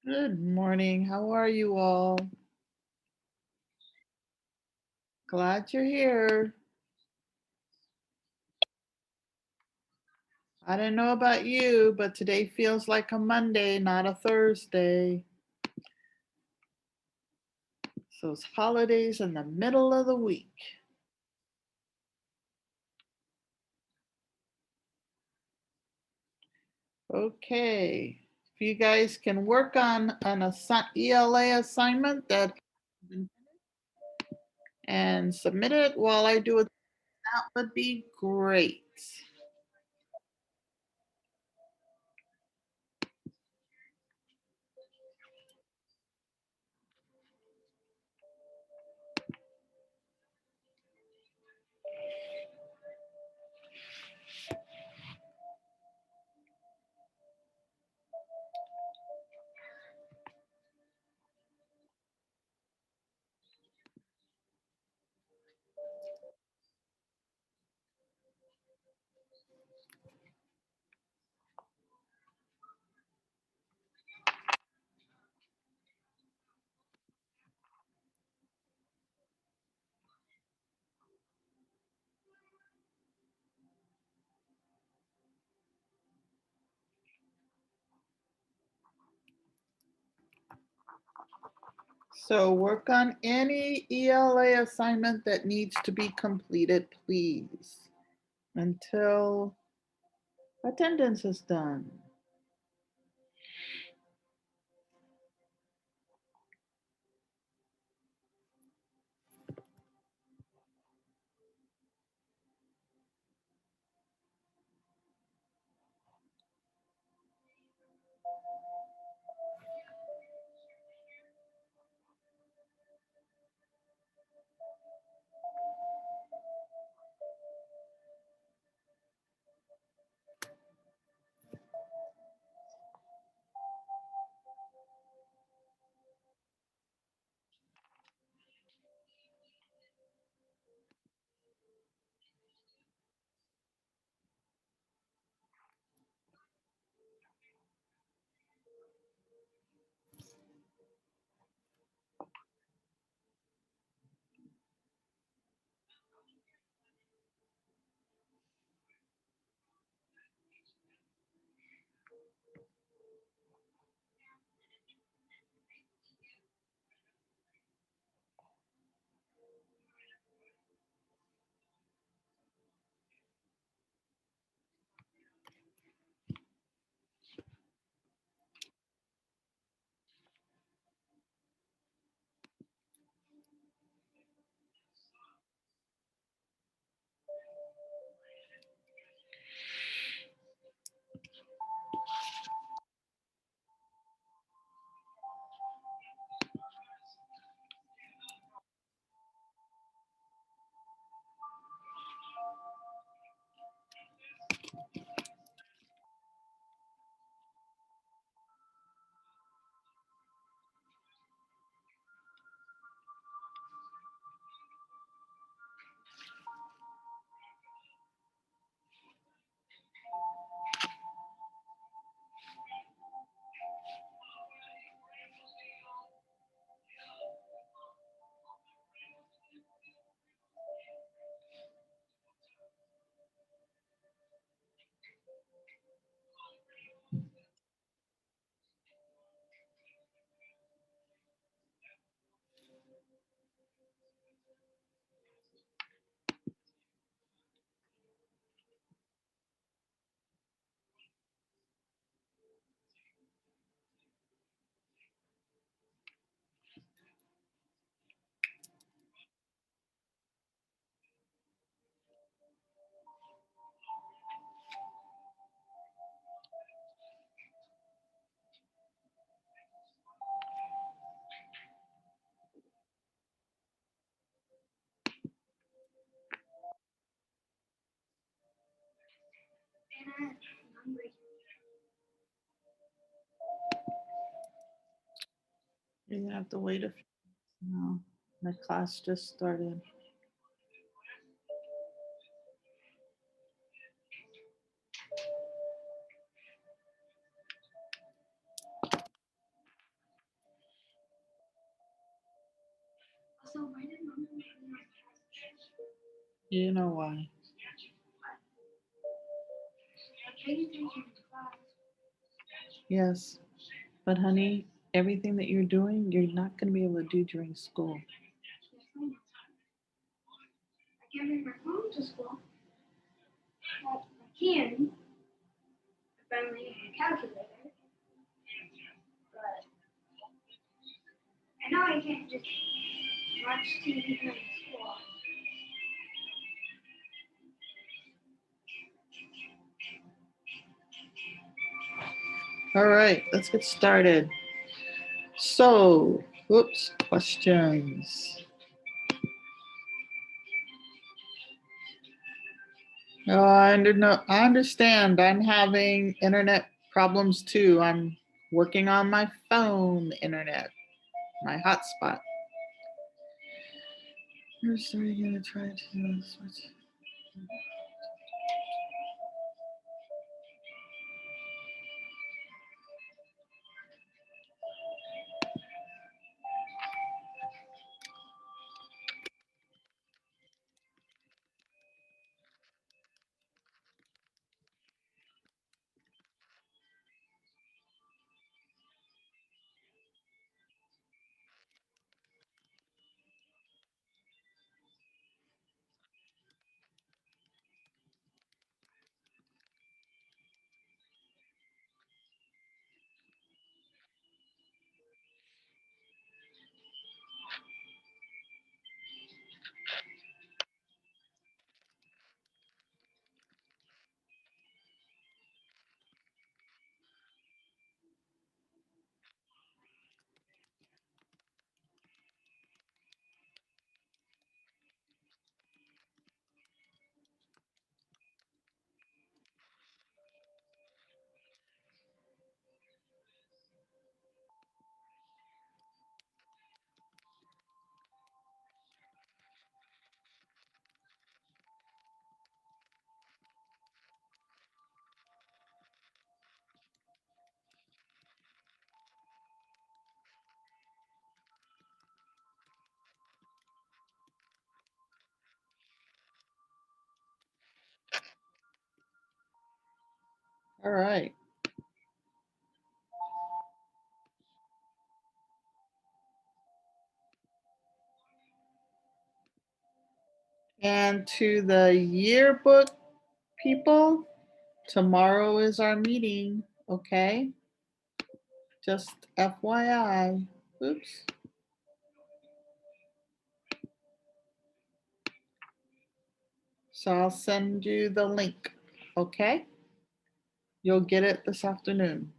Good morning. How are you all? Glad you're here. I don't know about you, but today feels like a Monday, not a Thursday. So it's holidays in the middle of the week. Okay. If you guys can work on an ELA assignment and submit it while I do it, that would be great. So work on any ELA assignment that needs to be completed, please, until attendance is done. You're gonna have to wait a few. No, my class just started. You know why. Yes, but honey, everything that you're doing, you're not going to be able to do during school. I can't bring my phone to school. Well, I can if I'm reading a calculator, but I know I can't just watch TV during school. All right, let's get started. So, whoops, questions. Oh, I understand. I'm having internet problems too. I'm working on my phone internet, my hotspot. First, are we gonna try to switch? All right. And to the yearbook people, tomorrow is our meeting, okay? Just FYI. Oops. So I'll send you the link, okay? You'll get it this afternoon.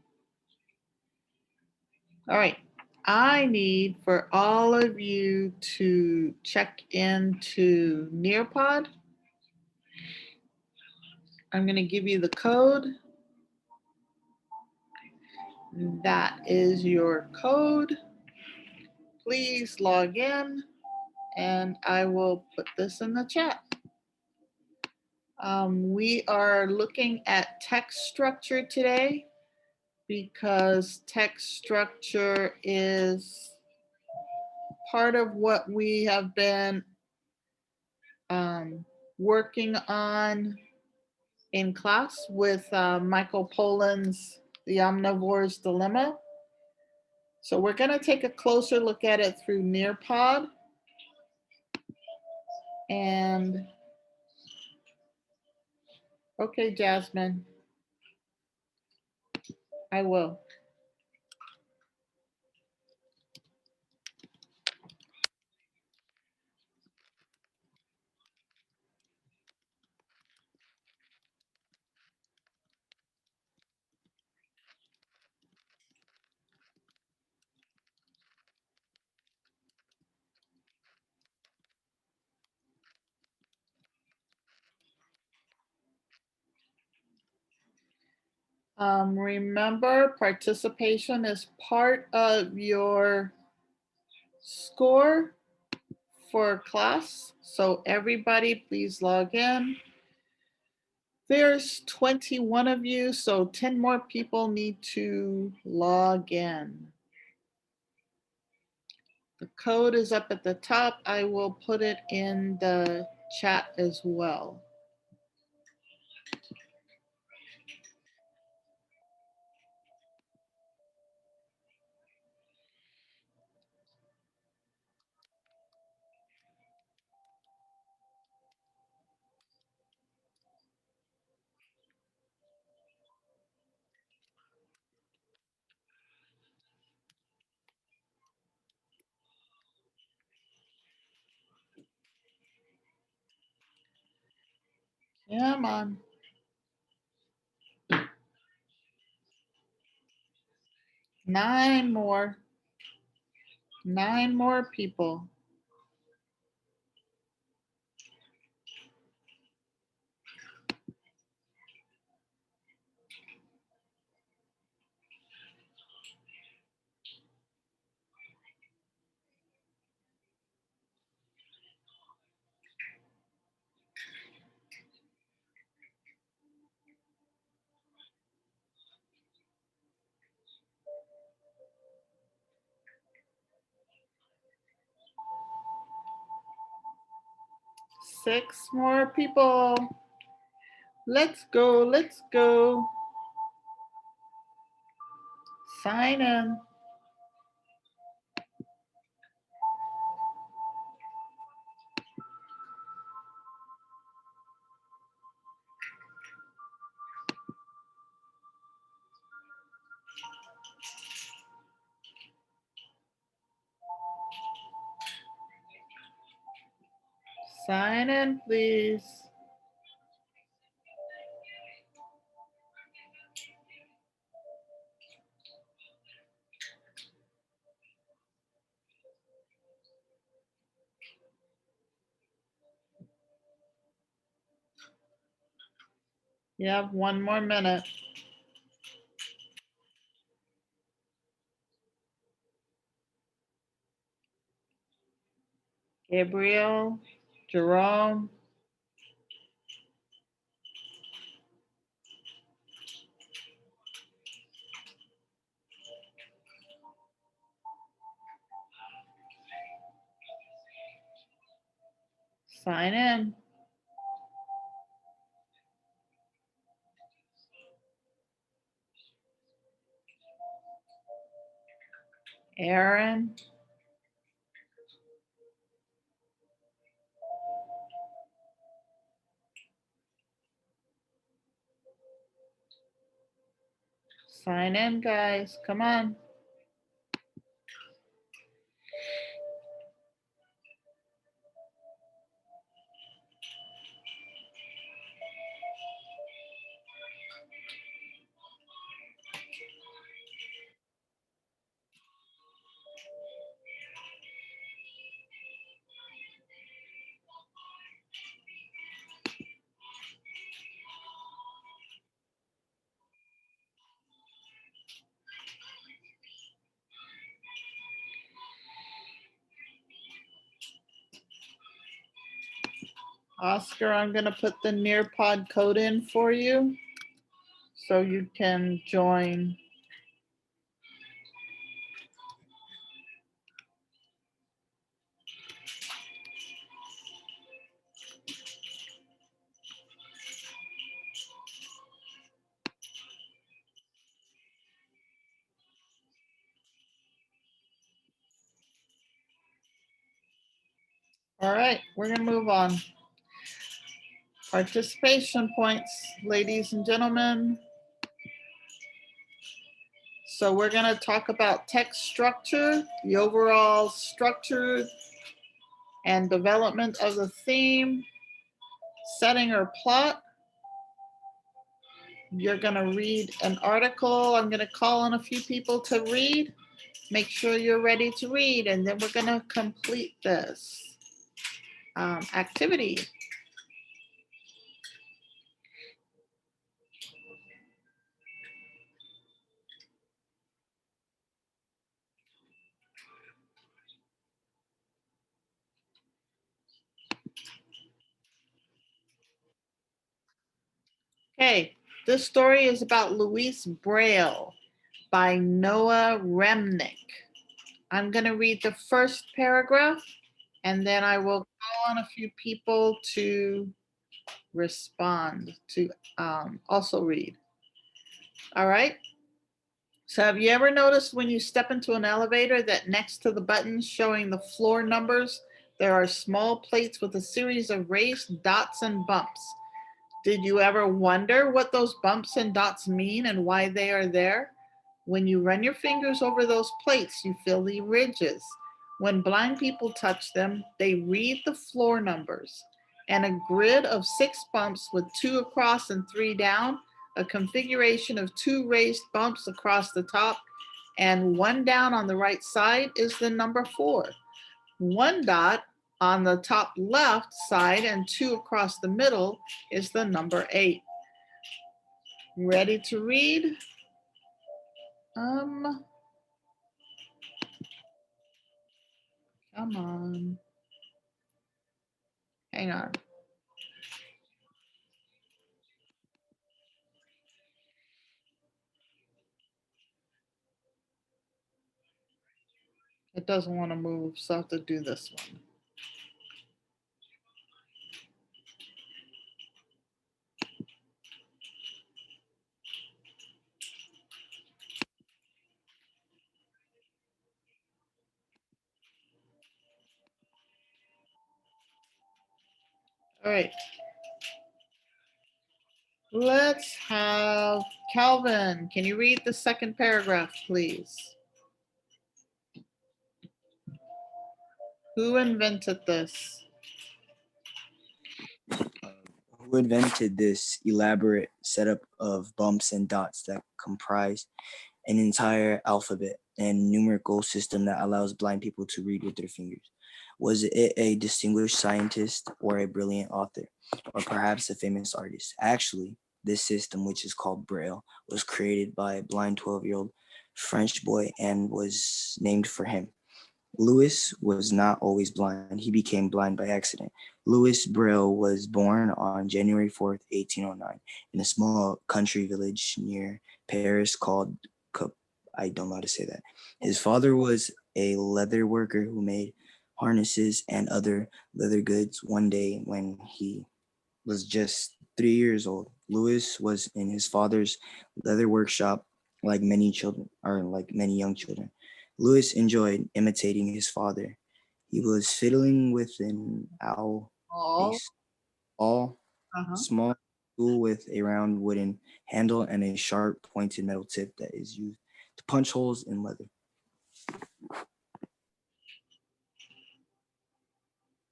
All right. I need for all of you to check into Nearpod. I'm going to give you the code. That is your code. Please log in and I will put this in the chat. We are looking at text structure today because text structure is part of what we have been working on in class with Michael Pollan's The Omnivore's Dilemma. So we're going to take a closer look at it through Nearpod. And okay, Jasmine, I will. Remember, participation is part of your score for class. So everybody please log in. There's 21 of you, so 10 more people need to log in. The code is up at the top. I will put it in the chat as well. Come on. 9 more. 9 more people. Six more people. Let's go. Let's go. Sign in. Sign in, please. You have 1 more minute. Gabriel, Jerome. Sign in. Aaron. Sign in, guys. Come on. Oscar, I'm going to put the Nearpod code in for you so you can join. All right, we're going to move on. Participation points, ladies and gentlemen. So we're going to talk about text structure, the overall structure and development of the theme, setting or plot. You're going to read an article. I'm going to call on a few people to read. Make sure you're ready to read, and then we're going to complete this activity. Okay, this story is about Louise Braille by Noah Remnick. I'm going to read the first paragraph and then I will call on a few people to respond, to also read. All right. So have you ever noticed when you step into an elevator that next to the buttons showing the floor numbers, there are small plates with a series of raised dots and bumps? Did you ever wonder what those bumps and dots mean and why they are there? When you run your fingers over those plates, you feel the ridges. When blind people touch them, they read the floor numbers. And a grid of 6 bumps with 2 across and 3 down, a configuration of 2 raised bumps across the top and 1 down on the right side is the number 4. 1 dot on the top left side and 2 across the middle is the number 8. Ready to read? Come on. Hang on. It doesn't want to move, so I have to do this one. All right. Let's have Calvin. Can you read the second paragraph, please? Who invented this? Who invented this elaborate setup of bumps and dots that comprise an entire alphabet and numerical system that allows blind people to read with their fingers? Was it a distinguished scientist or a brilliant author, or perhaps a famous artist? Actually, this system, which is called Braille, was created by a blind 12-year-old French boy and was named for him. Louis was not always blind. He became blind by accident. Louis Braille was born on January 4th, 1809, in a small country village near Paris called I don't know how to say that. His father was a leather worker who made harnesses and other leather goods. One day when he was just 3 years old, Louis was in his father's leather workshop like many young children. Louis enjoyed imitating his father. He was fiddling with an owl, a Oh, small, uh-huh. small tool with a round wooden handle and a sharp pointed metal tip that is used to punch holes in leather.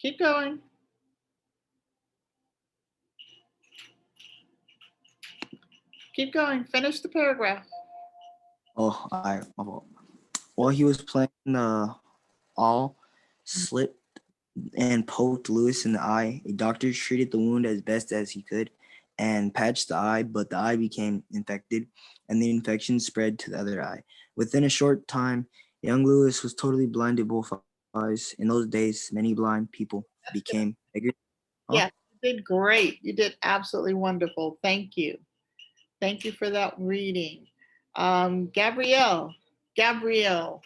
Keep going. Keep going. Finish the paragraph. While he was playing the awl, slipped and poked Louis in the eye. A doctor treated the wound as best as he could and patched the eye, but the eye became infected and the infection spread to the other eye. Within a short time, young Louis was totally blind to both eyes. In those days, many blind people became beggars. Huh? Yes, you did great. You did absolutely wonderful. Thank you. Thank you for that reading. Gabrielle, Gabrielle,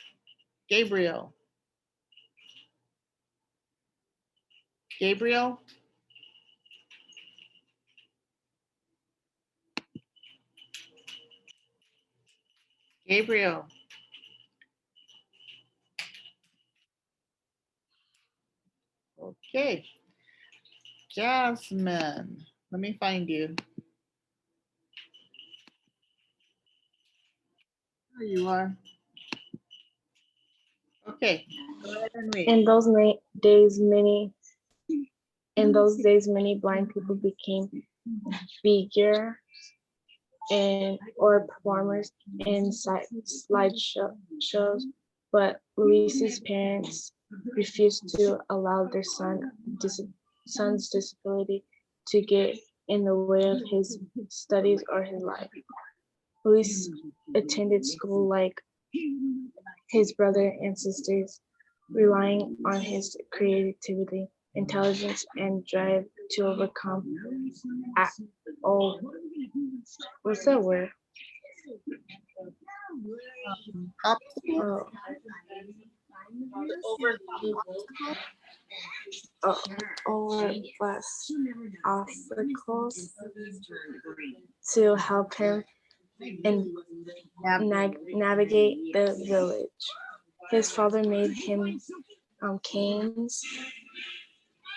Gabriel, Gabriel. Gabriel. Okay. Jasmine. Let me find you. There you are. Okay. Go ahead and read. In those days, many blind people became figure and or performers in slide shows, but Luis's parents refused to allow their son's disability to get in the way of his studies or his life. Luis attended school like his brother and sisters, relying on his creativity, intelligence, and drive to overcome all What's that word? Obstacle, Oh, overpass obstacles to help him and navigate the village. His father made him canes.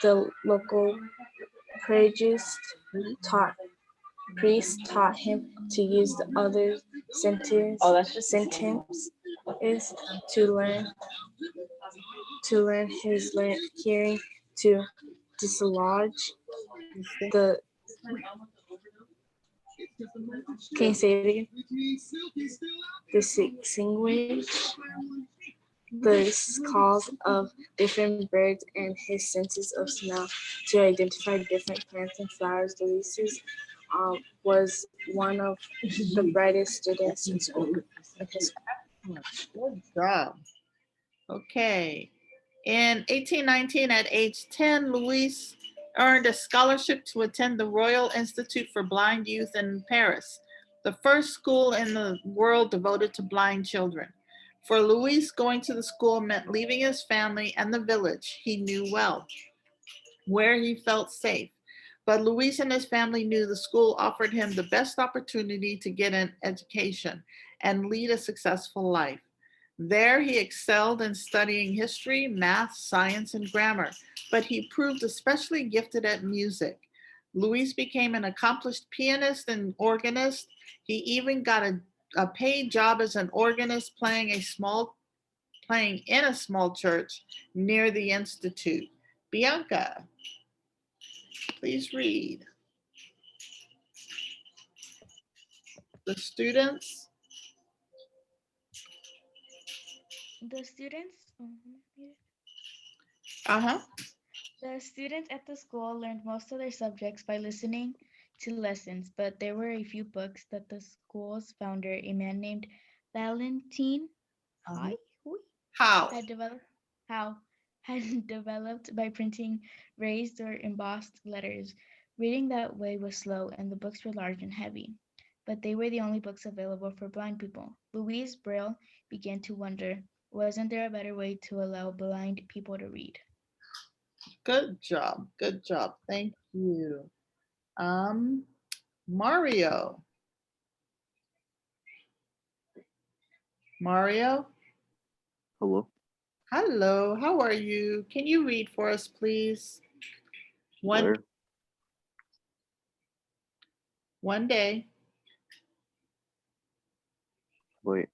The local taught priest taught him to use the other sentence is to learn his hearing to dislodge the. Can you say it again? Distinguish the calls of different birds and his senses of smell to identify different plants and flowers. Luis was one of the brightest students in school. good job. Okay. In 1819, at age 10, Luis earned a scholarship to attend the Royal Institute for Blind Youth in Paris, the first school in the world devoted to blind children. For Luis, going to the school meant leaving his family and the village he knew well, where he felt safe. But Luis and his family knew the school offered him the best opportunity to get an education and lead a successful life. There, he excelled in studying history, math, science, and grammar, but he proved especially gifted at music. Luis became an accomplished pianist and organist. He even got a paid job as an organist playing in a small church near the institute. Bianca, please read. The students. The students, Uh-huh. the students at the school learned most of their subjects by listening to lessons, but there were a few books that the school's founder, a man named Valentine Hai, How? had developed how had developed by printing raised or embossed letters. Reading that way was slow and the books were large and heavy, but they were the only books available for blind people. Louise Braille began to wonder, wasn't there a better way to allow blind people to read? Good job. Good job. Thank you. Um, Mario. Mario. Hello. Hello. How are you? Can you read for us, please? Where? One day. Wait.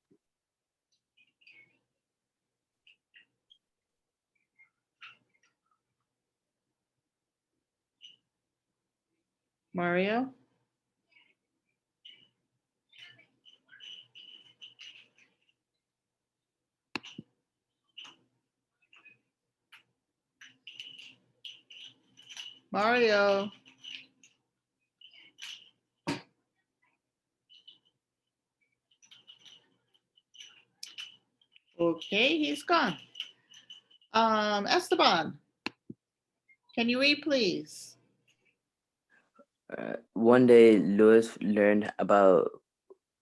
Mario. Mario. Okay, he's gone. Esteban, can you read, please? One day, Louis learned about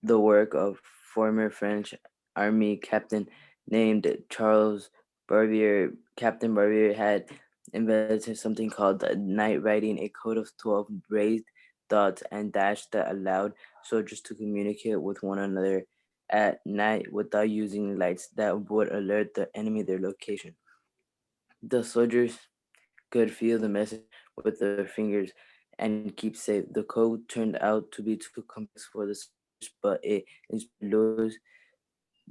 the work of former French army captain named Charles Barbier. Captain Barbier had invented something called the night writing, a code of 12 raised dots and dashes that allowed soldiers to communicate with one another at night without using lights that would alert the enemy their location. The soldiers could feel the message with their fingers and keep safe. The code turned out to be too complex for the soldiers, but it inspired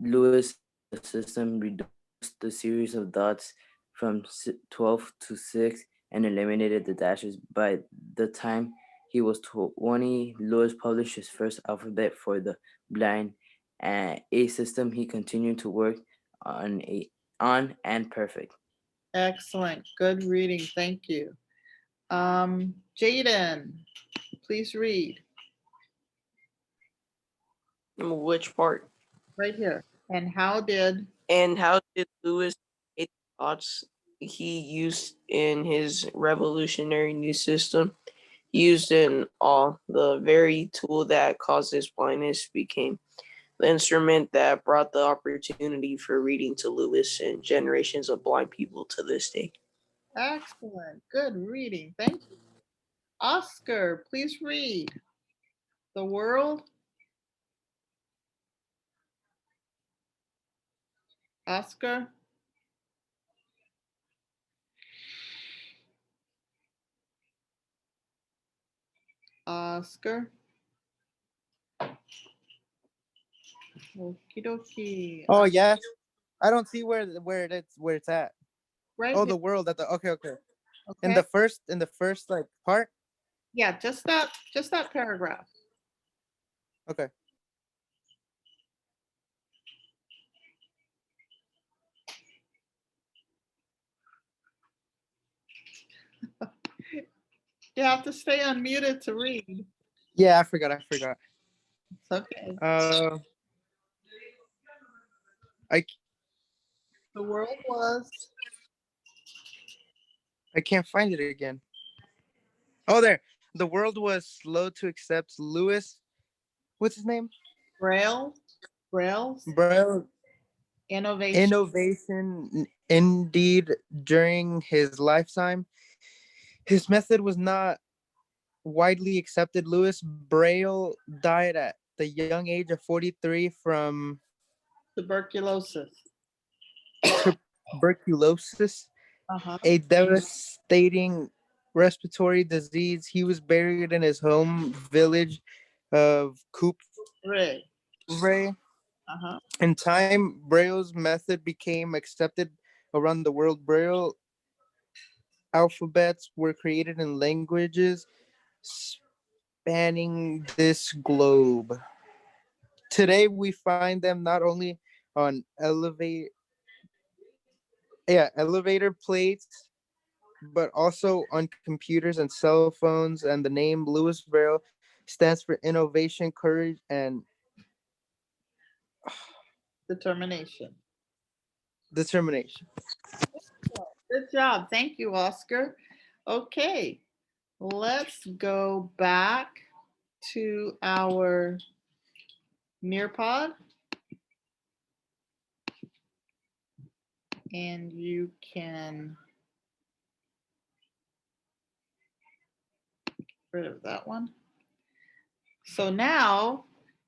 Lewis. The system reduced the series of dots from 12 to 6 and eliminated the dashes. By the time he was 20, Lewis published his first alphabet for the blind, and a system he continued to work on and perfect. Excellent. Good reading. Thank you. Jaden, please read Which part? right here. And how did Lewis create the thoughts he used in his revolutionary new system? used in awe. The very tool that causes blindness became the instrument that brought the opportunity for reading to Lewis and generations of blind people to this day. Excellent. Good reading. Thank you. Oscar, please read. The world. Oscar. Oscar. Okie dokie. Oh yeah. I don't see where it's at. Right Oh, here. the world at the okay. In Okay. the first like part. Yeah, just that paragraph. Okay. You have to stay unmuted to read. Yeah, I forgot. It's okay. I The world was I can't find it again. Oh, there. The world was slow to accept Lewis. What's his name? Braille's Braille innovation. innovation. Indeed, during his lifetime, his method was not widely accepted. Louis Braille died at the young age of 43 from Tuberculosis. tuberculosis, Uh-huh. a devastating respiratory disease. He was buried in his home village of Ray. Coupvray. Uh-huh. In time, Braille's method became accepted around the world. Braille alphabets were created in languages spanning this globe. Today, we find them not only on elevator plates, but also on computers and cell phones. And the name Louis Braille stands for innovation, courage, and Determination. determination. Good job. Thank you, Oscar. Okay, let's go back to our Nearpod. And you can get rid of that one. So now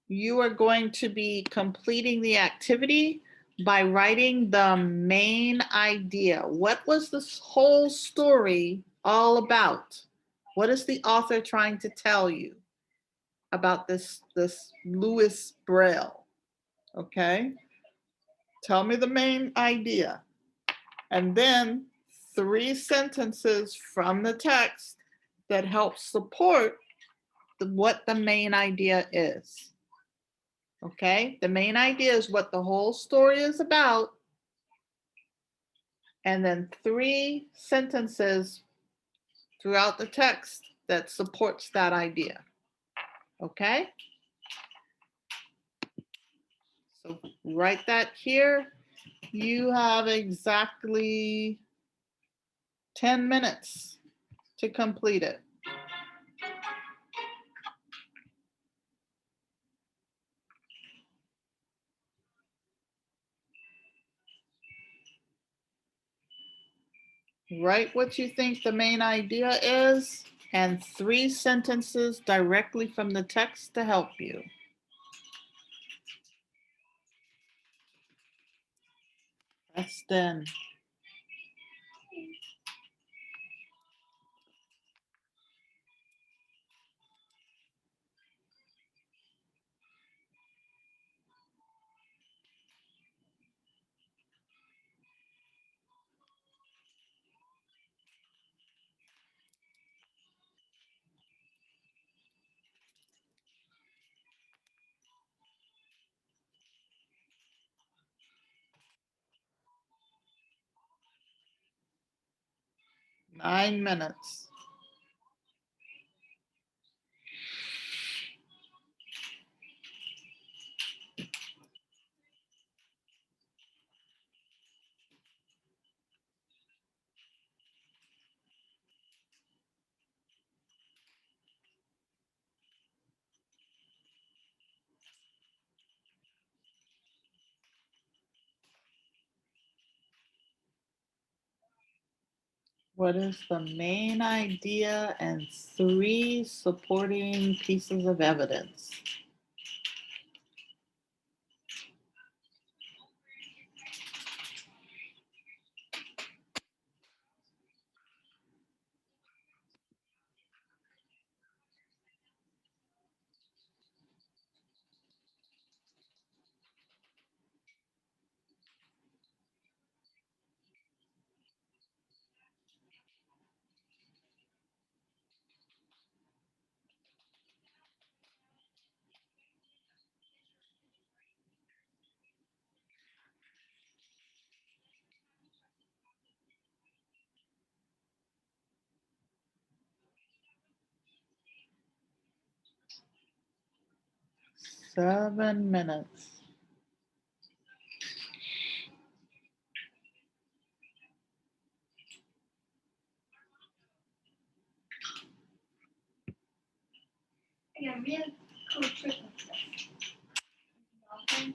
you are going to be completing the activity by writing the main idea. What was this whole story all about? What is the author trying to tell you about this Louis Braille? Okay, tell me the main idea. And then 3 sentences from the text that help support what the main idea is. Okay, the main idea is what the whole story is about, and then 3 sentences throughout the text that supports that idea. Okay, so write that here. You have exactly 10 minutes to complete it. Write what you think the main idea is and 3 sentences directly from the text to help you. That's done. Nine minutes. What is the main idea and 3 supporting pieces of evidence? Seven minutes. I got a really cool trick with this. Dolphin.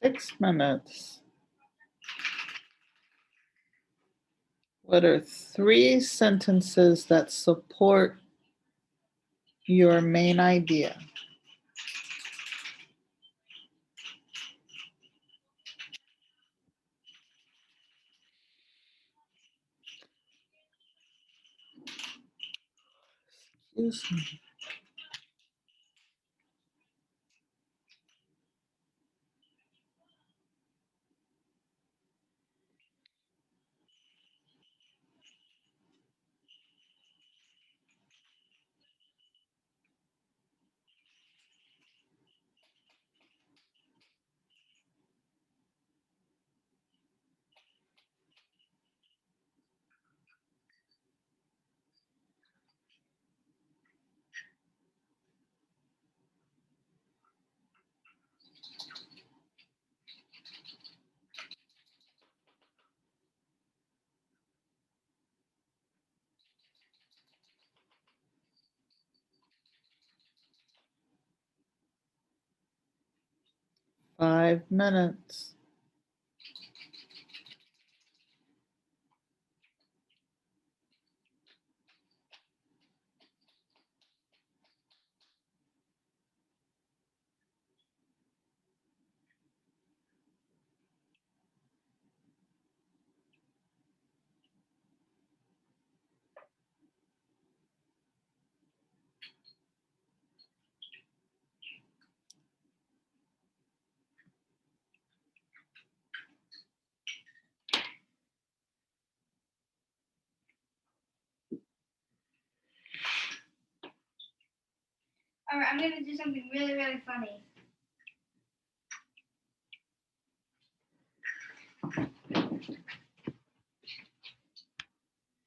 6 minutes. What are 3 sentences that support your main idea? Excuse me. Five minutes. All right, I'm gonna do something really, really funny.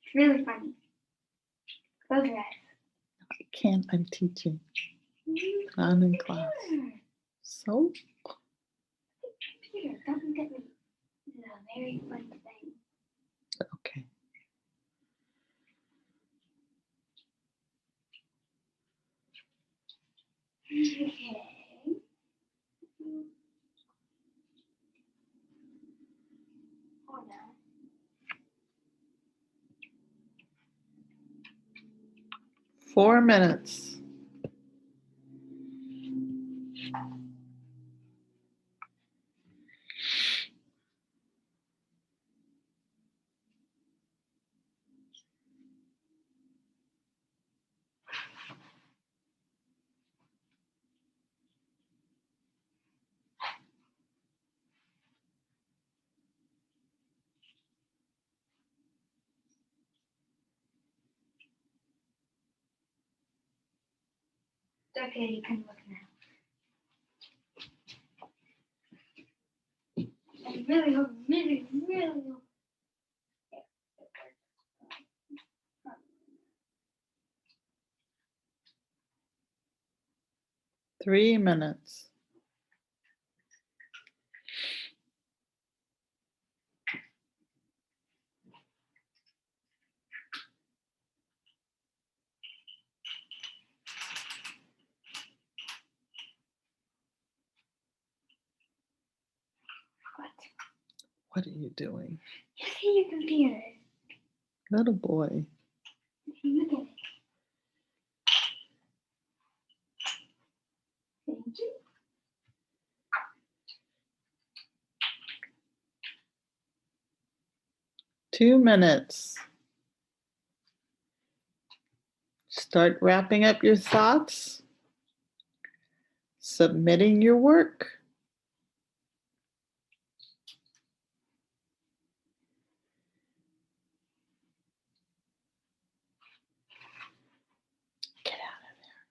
It's really funny. Close your eyes. I can't, I'm teaching. I'm in class. So? Peter, don't look at me. This is a very funny thing. Okay. Okay. Hold on. 4 minutes. It's okay, you can look now. I really hope, really hope. 3 minutes. What are you doing? You see your computer. Little boy. Look at it. Thank you. Two minutes. Start wrapping up your thoughts, submitting your work. Get out of there.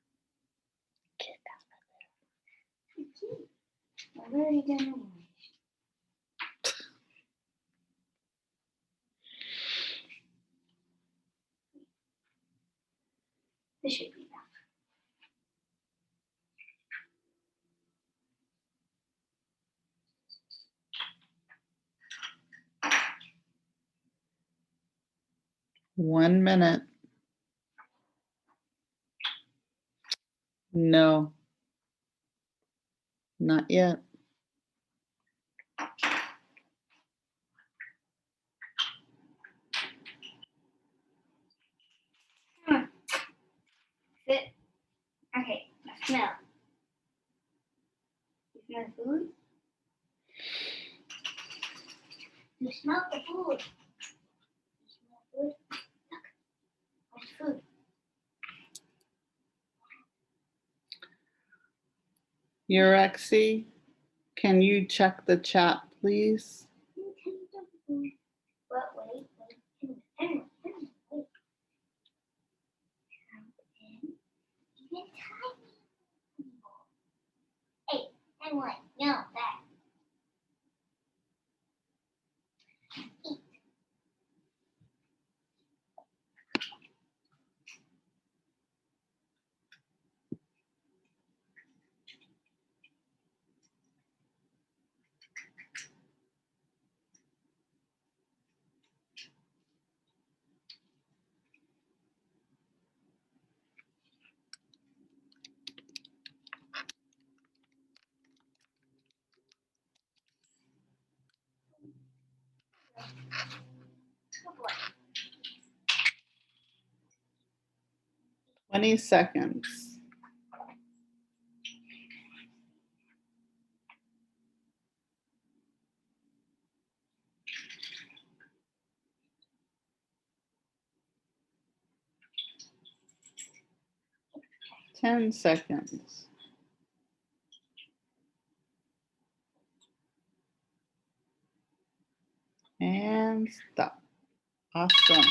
Get out of there. I've already done it. This should be enough. One minute. No, not yet. Sit. Okay, now smell. You smell the food? You smell the food. You smell the food? Look. Where's the food? Urexy, can you check the chat, please? But wait. Wait. Hey, and what? No, that. Good boy. 20 seconds. Ten seconds. And stop. Awesome.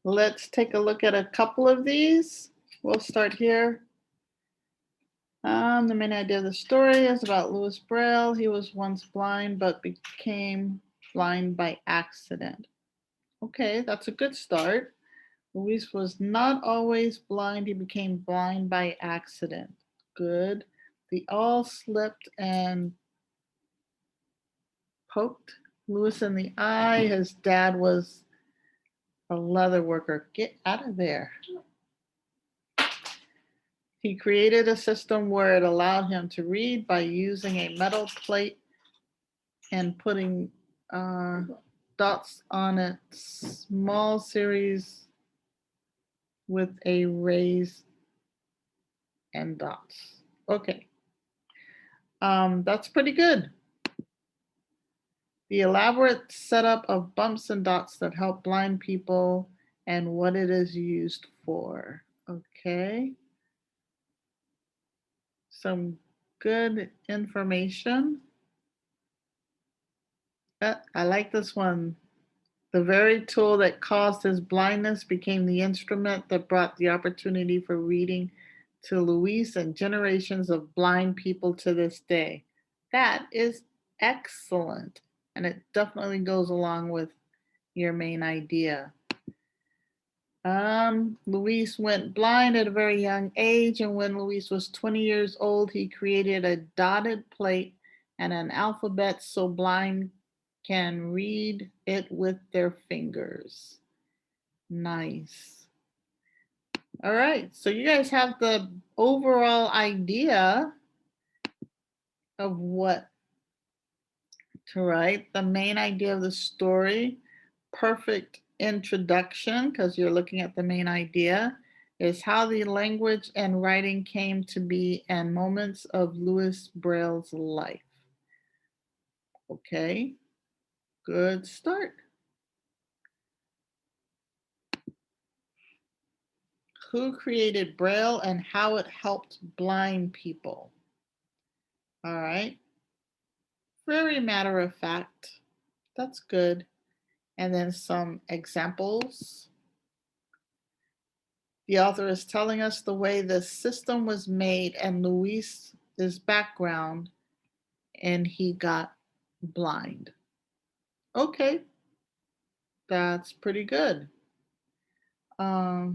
Let's take a look at a couple of these. We'll start here. The main idea of the story is about Louis Braille. He was once blind, but became blind by accident. Okay, that's a good start. Louis was not always blind. He became blind by accident. Good. They all slipped and poked Louis in the eye. His dad was a leather worker. Get out of there. He created a system where it allowed him to read by using a metal plate and putting dots on a small series with a raise and dots. Okay. That's pretty good. The elaborate setup of bumps and dots that help blind people and what it is used for. Okay. Some good information. I like this one. The very tool that caused his blindness became the instrument that brought the opportunity for reading to Luis and generations of blind people to this day. That is excellent. And it definitely goes along with your main idea. Luis went blind at a very young age, and when Luis was 20 years old, he created a dotted plate and an alphabet so blind can read it with their fingers. Nice. All right, so you guys have the overall idea of what to write, the main idea of the story. Perfect introduction, because you're looking at the main idea, is how the language and writing came to be and moments of Louis Braille's life. Okay, good start. Who created Braille and how it helped blind people? All right, very matter of fact. That's good. And then some examples. The author is telling us the way the system was made and Luis's background, and he got blind. Okay, that's pretty good. No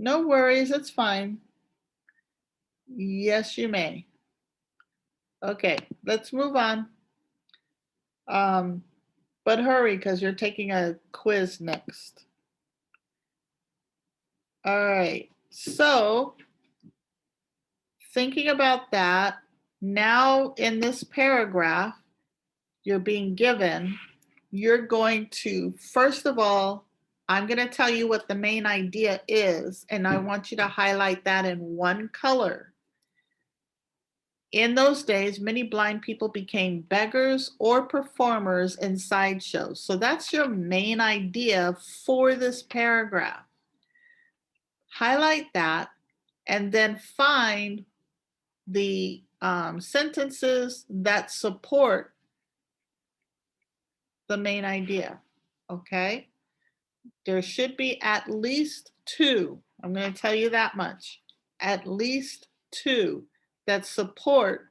worries, it's fine. Yes, you may. Okay, let's move on. But hurry, because you're taking a quiz next. All right, so thinking about that, now in this paragraph you're being given, you're going to, first of all, I'm going to tell you what the main idea is, and I want you to highlight that in one color. In those days, many blind people became beggars or performers in sideshows. So that's your main idea for this paragraph. Highlight that and then find the sentences that support the main idea, okay? There should be at least two, I'm going to tell you that much, at least two that support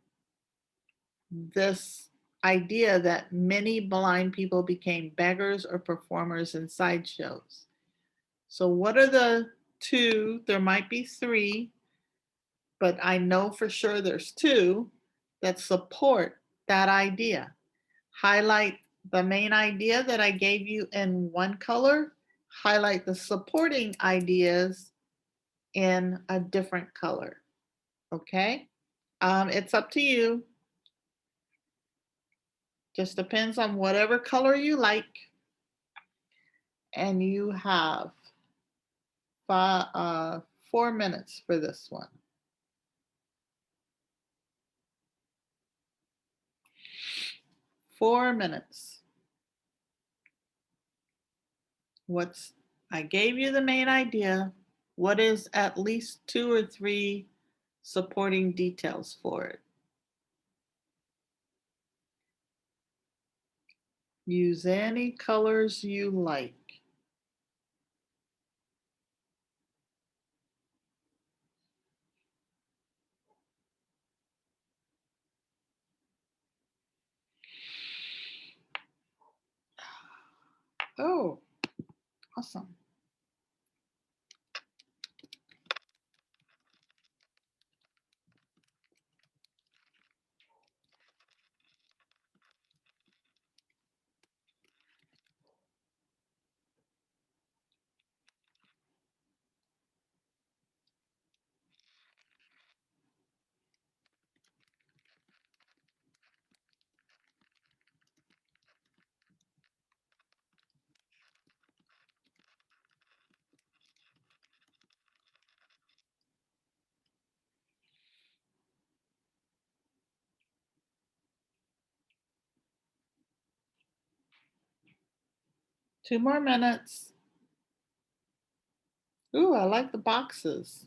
this idea that many blind people became beggars or performers in sideshows. So what are the two? There might be three, but I know for sure there's two that support that idea. Highlight the main idea that I gave you in one color, highlight the supporting ideas in a different color, okay? It's up to you. Just depends on whatever color you like. And you have 4 minutes for this one. Four minutes. I gave you the main idea. What is at least two or three supporting details for it? Use any colors you like. Oh, awesome. Two more minutes. Ooh, I like the boxes.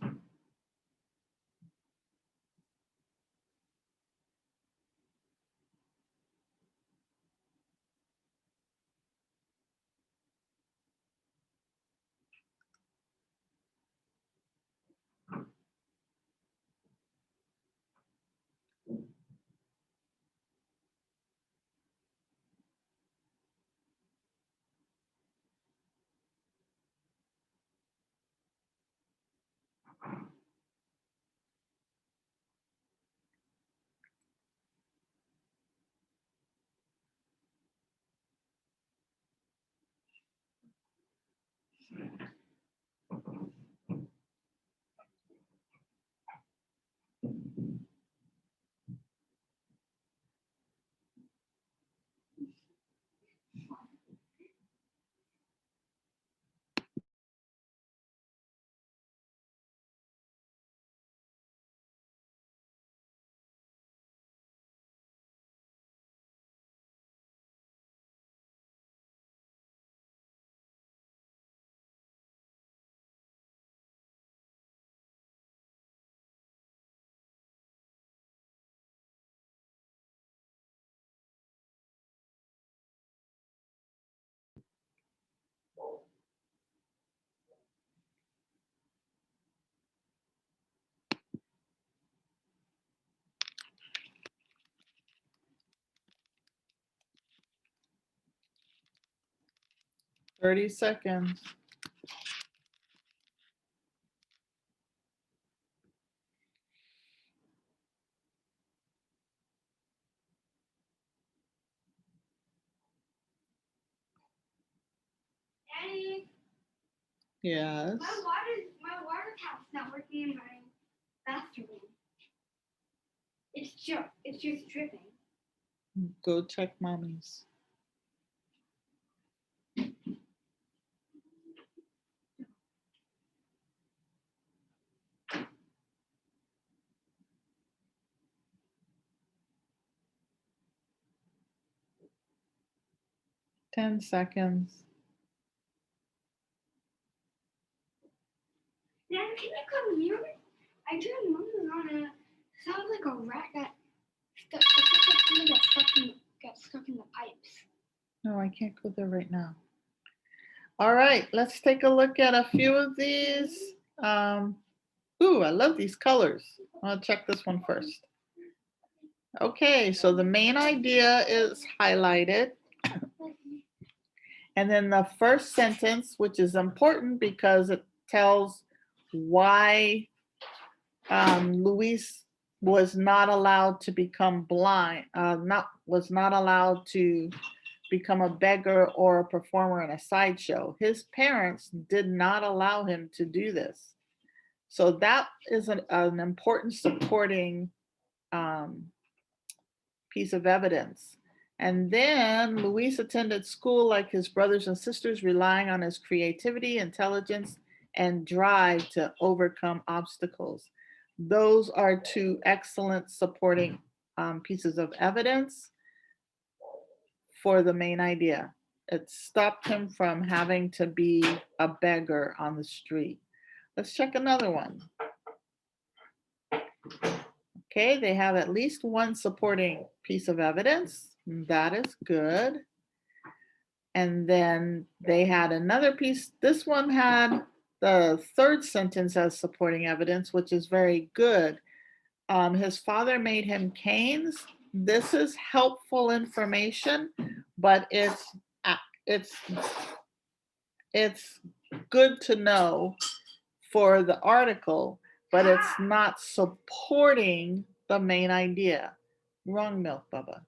30 seconds. Daddy, Yes. my water tap's not working in my bathroom. It's just dripping. Go check mommy's. Ten seconds. Dad, can you come near me? I turned mine on and it sounds like a rat that stuck. It's like something got stuck in the pipes. No, I can't go there right now. All right, let's take a look at a few of these. Ooh, I love these colors. I'll check this one first. Okay, so the main idea is highlighted. And then the first sentence, which is important because it tells why Luis was not allowed to become blind, was not allowed to become a beggar or a performer in a sideshow. His parents did not allow him to do this. So that is an important supporting piece of evidence. And then Luis attended school like his brothers and sisters, relying on his creativity, intelligence, and drive to overcome obstacles. Those are two excellent supporting pieces of evidence for the main idea. It stopped him from having to be a beggar on the street. Let's check another one. Okay, they have at least one supporting piece of evidence. That is good. And then they had another piece. This one had the third sentence as supporting evidence, which is very good. His father made him canes. This is helpful information, but it's good to know for the article, but it's not supporting the main idea. Wrong milk, Bubba.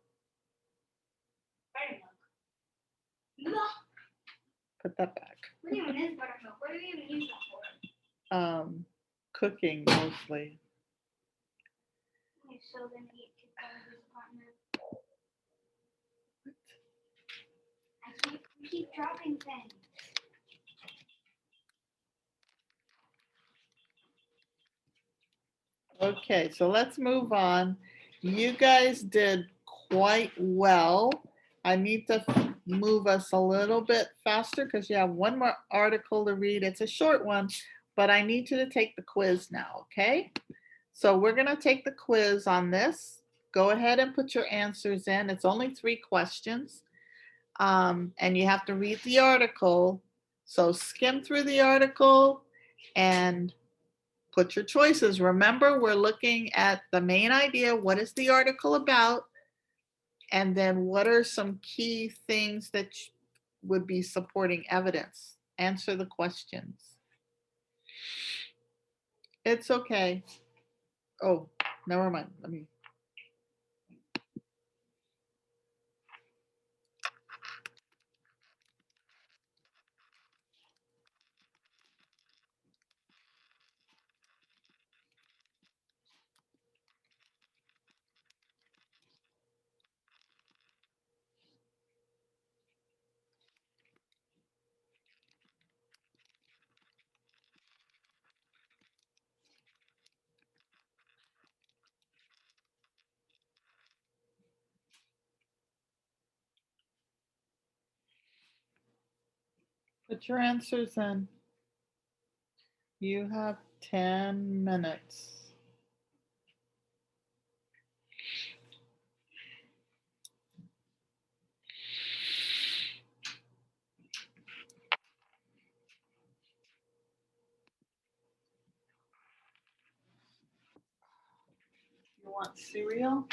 Put that back. What even is buttermilk? What do we even use that for? Cooking mostly. Okay, so then we get this partner. We keep dropping things. Okay, so let's move on. You guys did quite well. I need to move us a little bit faster because you have one more article to read. It's a short one, but I need you to take the quiz now, okay? So we're gonna take the quiz on this. Go ahead and put your answers in. It's only 3 questions. And you have to read the article. So skim through the article and put your choices. Remember, we're looking at the main idea. What is the article about? And then what are some key things that would be supporting evidence? Answer the questions. It's okay. Oh, never mind. Let me. Put your answers in. You have 10 minutes. You want cereal?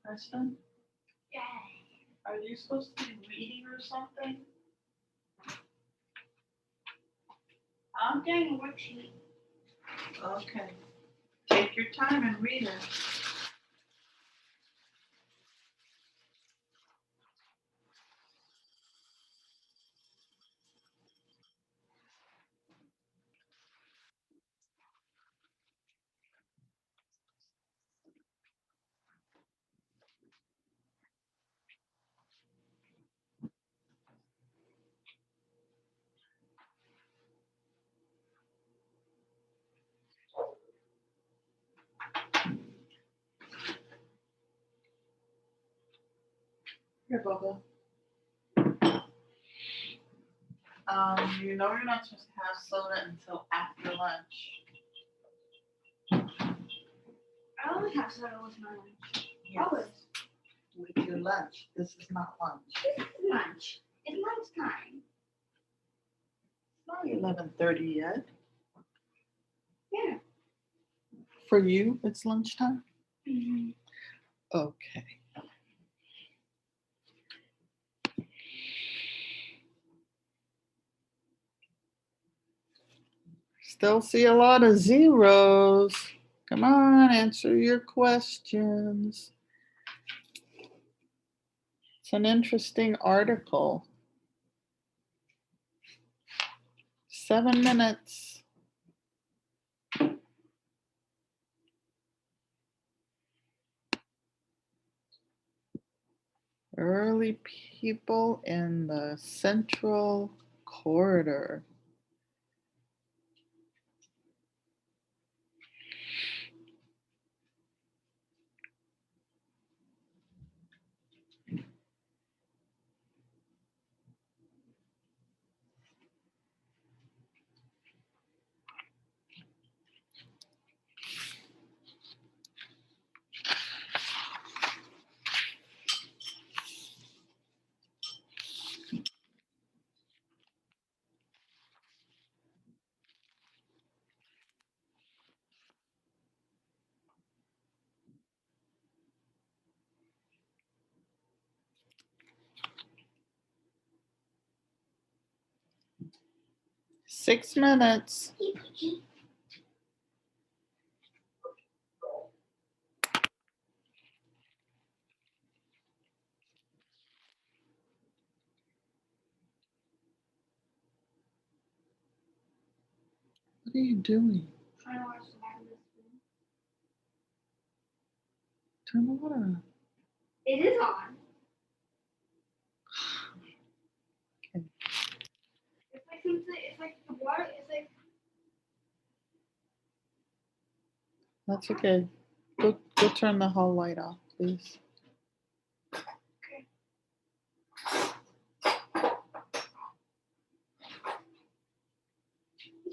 Preston? Yeah. Are you supposed to be reading or something? I'm getting a worksheet. Okay. Take your time and read it. Here, Bubba. You know you're not supposed to have soda until after lunch. I always have soda with my lunch. Yes. Always. With your lunch. This is not lunch. This is lunch. It's lunchtime. It's not 11:30 yet. Yeah. For you, it's lunchtime? Mm-hmm. Okay. Still see a lot of zeros. Come on, answer your questions. It's an interesting article. 7 minutes. Early people in the Central Corridor. Six minutes. What are you doing? Trying to watch the back of this thing. Turn the water on. It is on. Okay. It's like something. It's like the water. It's like. That's okay. Go turn the hall light off, please.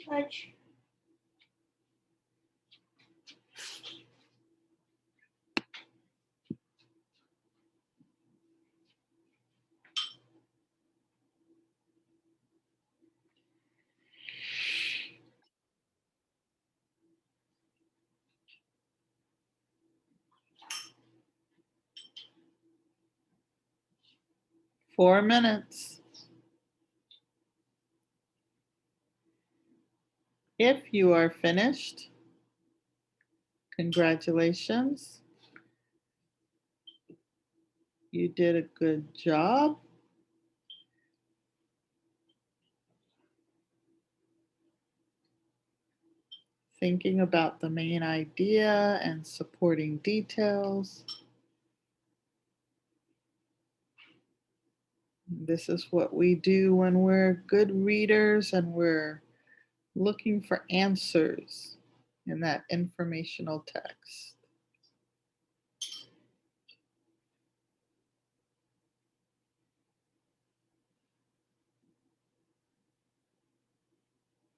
Touch. Four minutes. If you are finished, congratulations. You did a good job. Thinking about the main idea and supporting details. This is what we do when we're good readers and we're looking for answers in that informational text.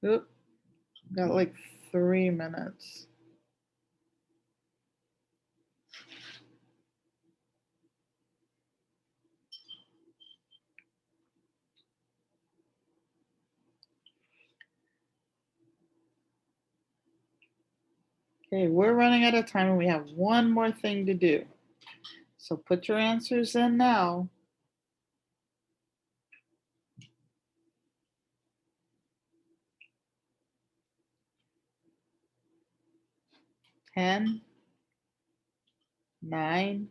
Oop, got like 3 minutes. Okay, we're running out of time and we have one more thing to do. So put your answers in now. Ten, 9,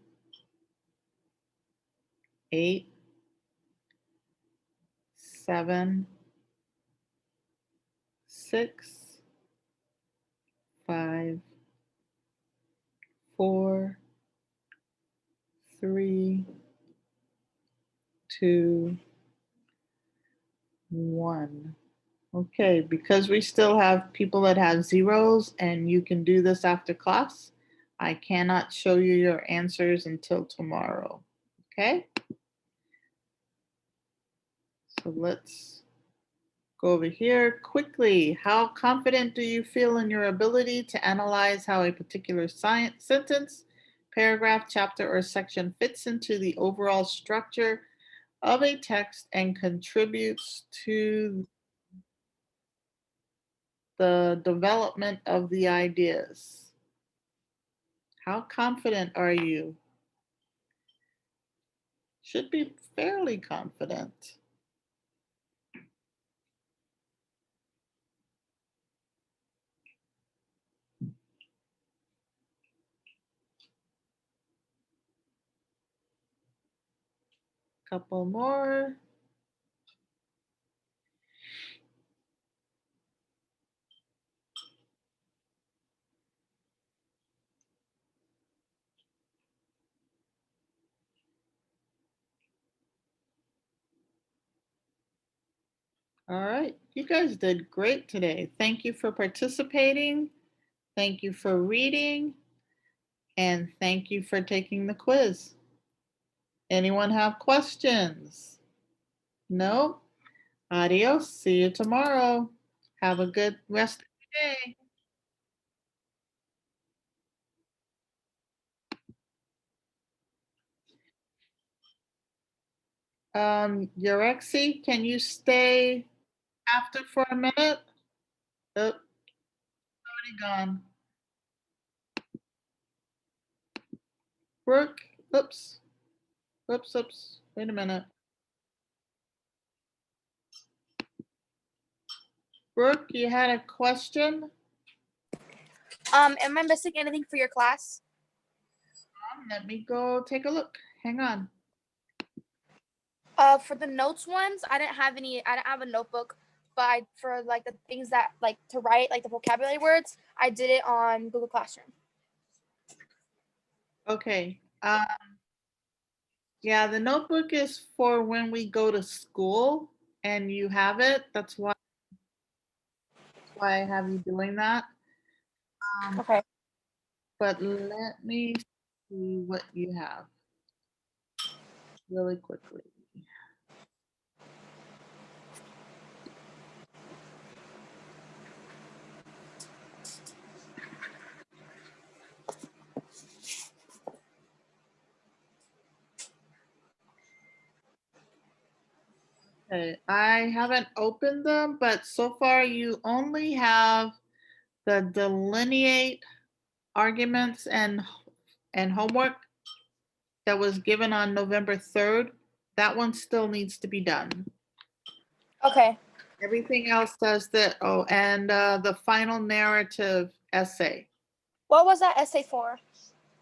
8, 7, 6, 5, 4, 3, 2, 1. Okay, because we still have people that have zeros and you can do this after class, I cannot show you your answers until tomorrow. Okay? So let's go over here quickly. How confident do you feel in your ability to analyze how a particular science sentence, paragraph, chapter, or section fits into the overall structure of a text and contributes to the development of the ideas? How confident are you? Should be fairly confident. Couple more. All right, you guys did great today. Thank you for participating. Thank you for reading. And thank you for taking the quiz. Anyone have questions? No? Adios. See you tomorrow. Have a good rest of the day. Urexi, can you stay after for a minute? Oh, already gone. Brooke, oops. Oops. Wait a minute. Brooke, you had a question? Am I missing anything for your class? Let me go take a look. Hang on. For the notes ones, I didn't have any. I didn't have a notebook, but for like the things that like to write, like the vocabulary words, I did it on Google Classroom. Okay. Yeah, the notebook is for when we go to school and you have it. That's why I have you doing that. Okay. But let me see what you have really quickly. Okay, I haven't opened them, but so far you only have the delineate arguments and homework that was given on November 3rd. That one still needs to be done. Okay. Everything else does that. Oh, and the final narrative essay. What was that essay for?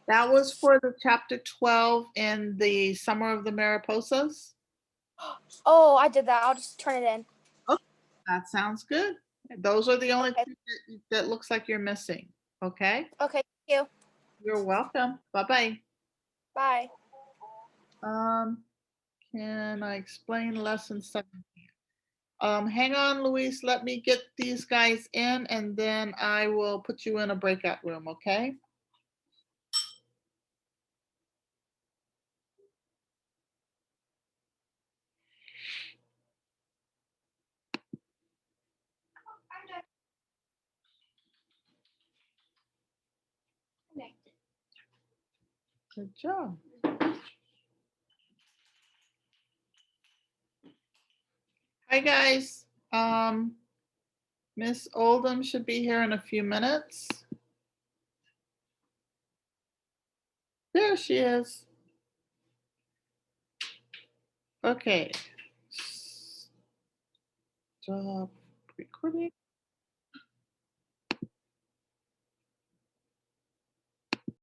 That was for the chapter 12 in the Summer of the Mariposas. Oh, I did that. I'll just turn it in. Oh, that sounds good. Those are the only Okay. two that looks like you're missing. Okay. Okay. Thank you. You're welcome. Bye-bye. Bye. Can I explain lesson 7? Hang on, Luis. Let me get these guys in and then I will put you in a breakout room, okay? Good job. Hi, guys. Miss Oldham should be here in a few minutes. There she is. Okay. Stop recording.